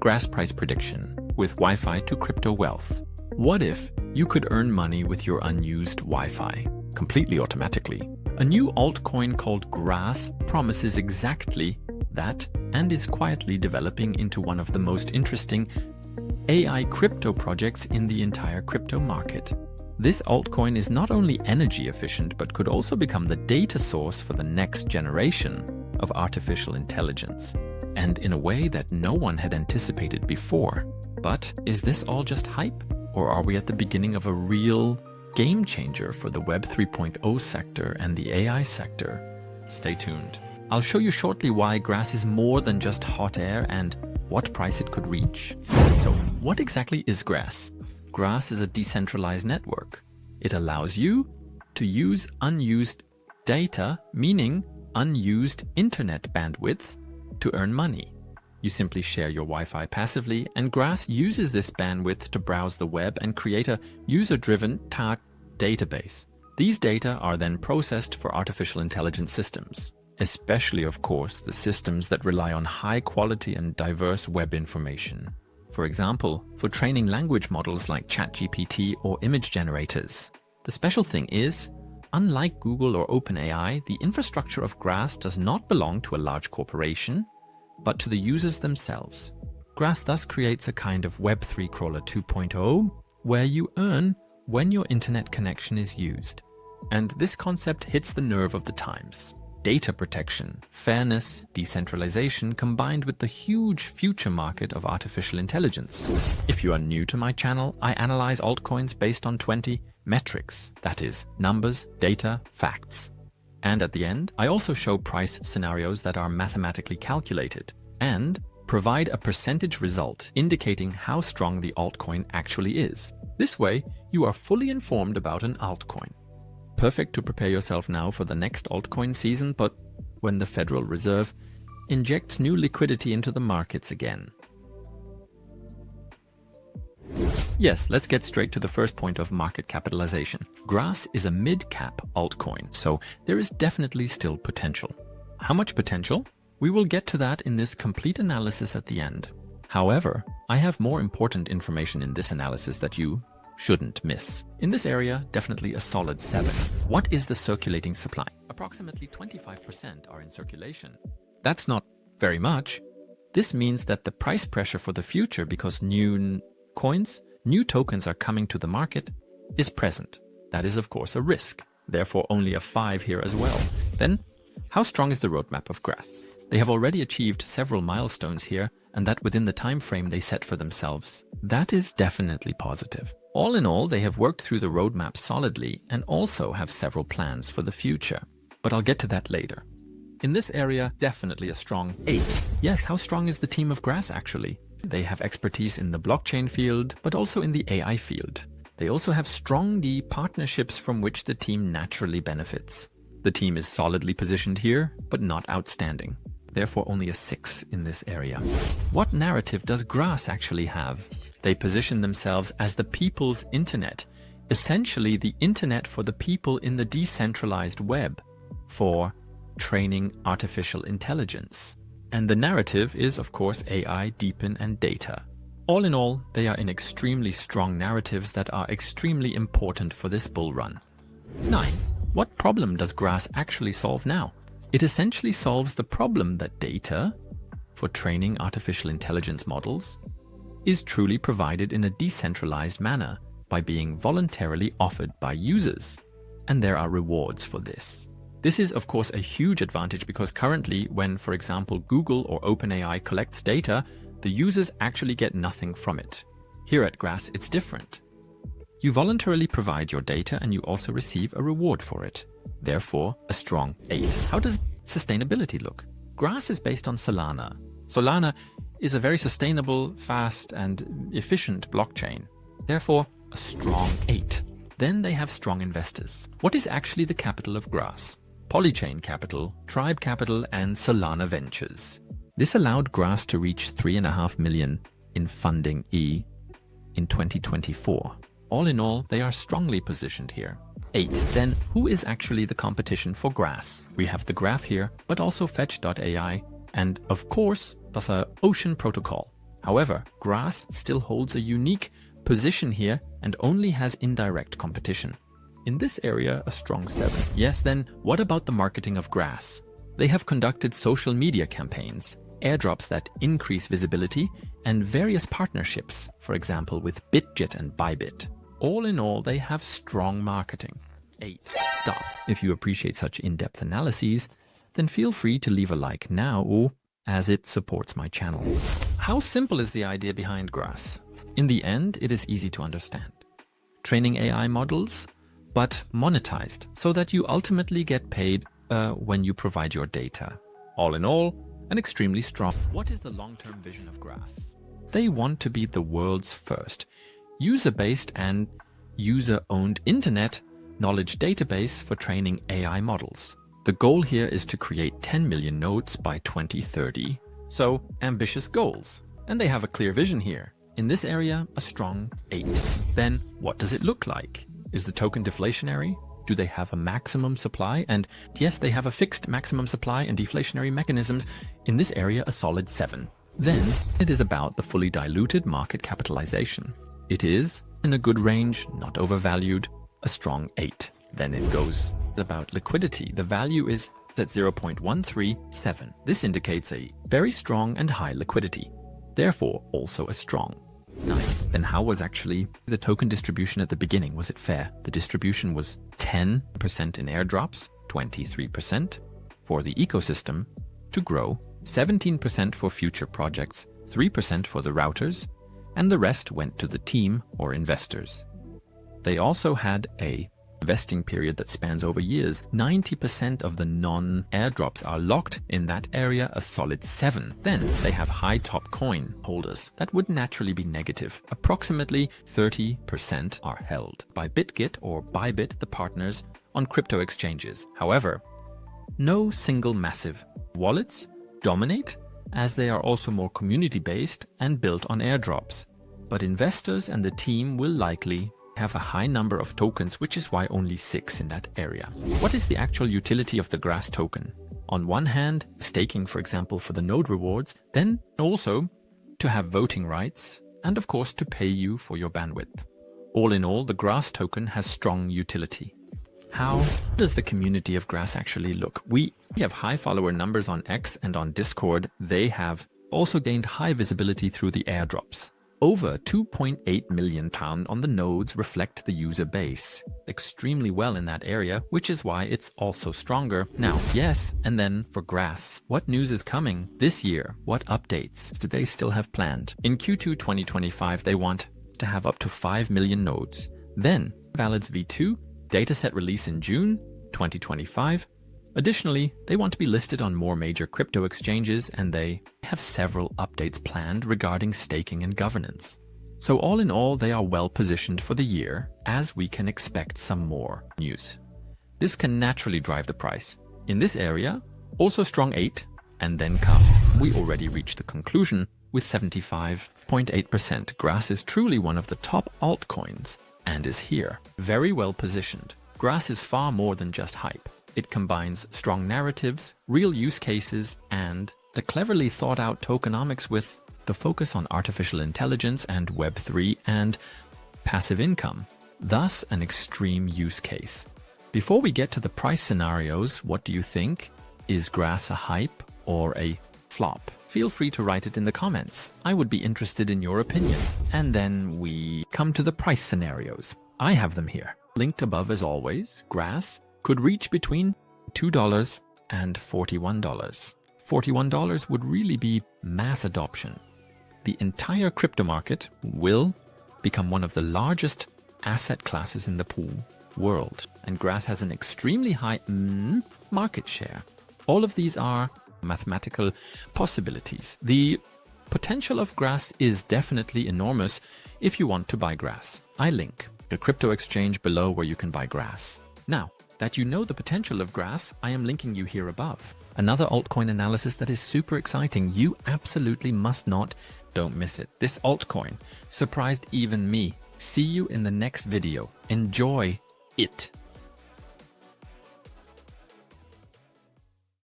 Grass price prediction with Wi-Fi to crypto wealth. What if you could earn money with your unused Wi-Fi completely automatically? A new altcoin called Grass promises exactly that and is quietly developing into one of the most interesting AI crypto projects in the entire crypto market. This altcoin is not only energy efficient, but could also become the data source for the next generation of artificial intelligence, and in a way that no one had anticipated before. But is this all just hype? Or are we at the beginning of a real game changer for the Web 3.0 sector and the AI sector? Stay tuned. I'll show you shortly why Grass is more than just hot air and what price it could reach. So, what exactly is Grass? Grass is a decentralized network. It allows you to use unused data, meaning unused internet bandwidth, to earn money. You simply share your Wi-Fi passively, and Grass uses this bandwidth to browse the web and create a user-driven database. These data are then processed for artificial intelligence systems, especially, of course, the systems that rely on high-quality and diverse web information. For example, for training language models like ChatGPT or image generators. The special thing is, unlike Google or OpenAI, the infrastructure of Grass does not belong to a large corporation, but to the users themselves. Grass thus creates a kind of Web3 crawler 2.0, where you earn when your internet connection is used. And this concept hits the nerve of the times. Data protection, fairness, decentralization combined with the huge future market of artificial intelligence. If you are new to my channel, I analyze altcoins based on 20 metrics, that is, numbers, data, facts. And at the end, I also show price scenarios that are mathematically calculated and provide a percentage result indicating how strong the altcoin actually is. This way, you are fully informed about an altcoin. Perfect to prepare yourself now for the next altcoin season, but when the Federal Reserve injects new liquidity into the markets again. Yes, let's get straight to the first point of market capitalization. Grass is a mid-cap altcoin, so there is definitely still potential. How much potential? We will get to that in this complete analysis at the end. However, I have more important information in this analysis that you shouldn't miss. In this area, definitely a solid 7. What is the circulating supply? Approximately 25% are in circulation. That's not very much. This means that the price pressure for the future, because new tokens are coming to the market, is present. That is, of course, a risk. Therefore, only a 5 here as well. Then, how strong is the roadmap of Grass? They have already achieved several milestones here, and that within the time frame they set for themselves. That is definitely positive. All in all, they have worked through the roadmap solidly and also have several plans for the future. But I'll get to that later. In this area, definitely a strong 8. Yes, how strong is the team of Grass actually? They have expertise in the blockchain field, but also in the AI field. They also have strong partnerships from which the team naturally benefits. The team is solidly positioned here, but not outstanding. Therefore, only a 6 in this area. What narrative does Grass actually have? They position themselves as the people's internet, essentially the internet for the people in the decentralized web, for training artificial intelligence. And the narrative is, of course, AI, deepen, and data. All in all, they are in extremely strong narratives that are extremely important for this bull run. 9. What problem does Grass actually solve now? It essentially solves the problem that data, for training artificial intelligence models, is truly provided in a decentralized manner by being voluntarily offered by users. And there are rewards for this. This is, of course, a huge advantage because currently, when, for example, Google or OpenAI collects data, the users actually get nothing from it. Here at Grass, it's different. You voluntarily provide your data and you also receive a reward for it. Therefore, a strong 8. How does sustainability look? Grass is based on Solana. Solana is a very sustainable, fast, and efficient blockchain. Therefore, a strong 8. Then they have strong investors. What is actually the capital of Grass? Polychain Capital, Tribe Capital, and Solana Ventures. This allowed Grass to reach 3.5 million in funding in 2024. All in all, they are strongly positioned here. 8. Then, who is actually the competition for Grass? We have the graph here, but also Fetch.ai, and of course, das Ocean Protocol. However, Grass still holds a unique position here and only has indirect competition. In this area, a strong 7. Yes, then what about the marketing of Grass? They have conducted social media campaigns, airdrops that increase visibility, and various partnerships, for example with Bitget and Bybit. All in all, they have strong marketing. 8. Stop. If you appreciate such in-depth analyses, then feel free to leave a like now, as it supports my channel. How simple is the idea behind Grass? In the end, it is easy to understand. Training AI models, but monetized, so that you ultimately get paid when you provide your data. All in all, an extremely strong. What is the long-term vision of Grass? They want to be the world's first user-based and user-owned internet knowledge database for training AI models. The goal here is to create 10 million nodes by 2030. So, ambitious goals. And they have a clear vision here. In this area, a strong 8. Then, what does it look like? Is the token deflationary? Do they have a maximum supply? And yes, they have a fixed maximum supply and deflationary mechanisms. In this area, a solid 7. Then, it is about the fully diluted market capitalization. It is in a good range, not overvalued, a strong 8. Then it goes about liquidity. The value is at 0.137. This indicates a very strong and high liquidity, therefore also a strong 9. Then how was actually the token distribution at the beginning? Was it fair? The distribution was 10% in airdrops, 23% for the ecosystem to grow, 17% for future projects, 3% for the routers, and the rest went to the team or investors. They also had a vesting period that spans over years. 90% of the non-airdrops are locked in that area, a solid 7. Then they have high top coin holders. That would naturally be negative. Approximately 30% are held by Bitget or Bybit, the partners on crypto exchanges. However, no single massive wallets dominate, as they are also more community-based and built on airdrops. But investors and the team will likely have a high number of tokens, which is why only 6 in that area. What is the actual utility of the Grass token? On one hand, staking, for example, for the node rewards, then also to have voting rights, and of course to pay you for your bandwidth. All in all, the Grass token has strong utility. How does the community of Grass actually look? We have high follower numbers on X and on Discord. They have also gained high visibility through the airdrops. Over 2.8 million on the nodes reflect the user base extremely well in that area, which is why it's also stronger. Now, yes, and then for Grass, what news is coming this year? What updates do they still have planned? In Q2 2025, they want to have up to 5 million nodes. Then, Valids V2 dataset release in June 2025. Additionally, they want to be listed on more major crypto exchanges, and they have several updates planned regarding staking and governance. So all in all, they are well positioned for the year, as we can expect some more news. This can naturally drive the price. In this area, also strong 8, and then come. We already reached the conclusion with 75.8%. Grass is truly one of the top altcoins and is here, very well positioned. Grass is far more than just hype. It combines strong narratives, real use cases, and the cleverly thought out tokenomics with the focus on artificial intelligence and Web3 and passive income, thus an extreme use case. Before we get to the price scenarios, what do you think? Is Grass a hype or a flop? Feel free to write it in the comments. I would be interested in your opinion. And then we come to the price scenarios. I have them here. Linked above as always. Grass could reach between $2 and $41. $41 would really be mass adoption. The entire crypto market will become one of the largest asset classes in the pool world, and Grass has an extremely high market share. All of these are mathematical possibilities. The potential of Grass is definitely enormous if you want to buy Grass. I link a crypto exchange below where you can buy Grass. Now that you know the potential of Grass, I am linking you here above. Another altcoin analysis that is super exciting. You absolutely don't miss it. This altcoin surprised even me. See you in the next video. Enjoy it.